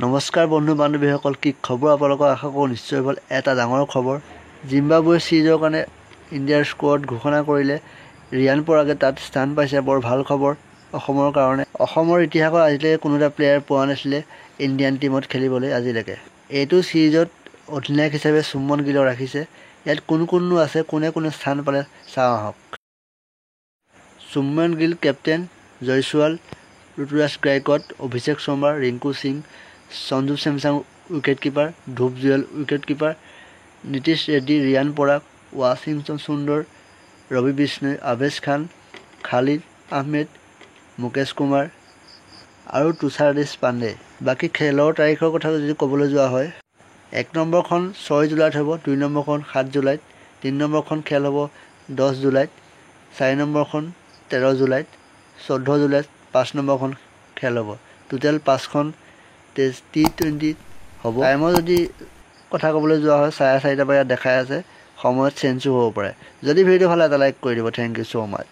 নমস্কাৰ বন্ধু বান্ধৱীসকল, কি খবৰ আপোনালোকৰ? আশা কৰোঁ নিশ্চয় ভাল। এটা ডাঙৰ খবৰ, জিম্বাবুৱে চিৰিজৰ কাৰণে ইণ্ডিয়াৰ স্কোৱাড ঘোষণা কৰিলে। ৰিয়ান পৰাগে তাত স্থান পাইছে। বৰ ভাল খবৰ অসমৰ কাৰণে। অসমৰ ইতিহাসত আজিলৈকে কোনো এটা প্লেয়াৰ পোৱা নাছিলে ইণ্ডিয়ান টীমত খেলিবলৈ আজিলৈকে। এইটো চিৰিজত অধিনায়ক হিচাপে চুমন গিলক ৰাখিছে। ইয়াত কোননো আছে, কোনে স্থান পালে চাওঁ আহক। Shubman Gill captain, Jaiswal, Ruturaj Gaikwad, Abhishek Sharma, Rinku Singh, Sanju Samson wicketkeeper, Dhruv Jurel wicketkeeper, Nitish Reddy, Riyan Parag, Washington Sundar, Ravi Bishnoi, Avesh খান, খালিদ আহমেদ, মুকেশ কুমাৰ আৰু তুষাৰ দেশপাণ্ডে। বাকী খেলৰ তাৰিখৰ কথা যদি ক'বলৈ যোৱা হয়, 1 নম্বৰখন 6 জুলাইত হ'ব, 2 নম্বৰখন 7 জুলাইত, 3 নম্বৰখন খেল হ'ব 10 জুলাইত, 4 নম্বৰখন 13 জুলাইত, 14 জুলাইত 5 নম্বৰখন খেল হ'ব। টোটেল 5খন T20 হ'ব। টাইমৰ যদি কথা ক'বলৈ যোৱা হয় 4:30 পৰা ইয়াত দেখাই আছে। সময়ত চেঞ্জো হ'ব পাৰে। যদি ভিডিঅ'টো ভাল লাগে এটা লাইক কৰি দিব। Thank you so' much.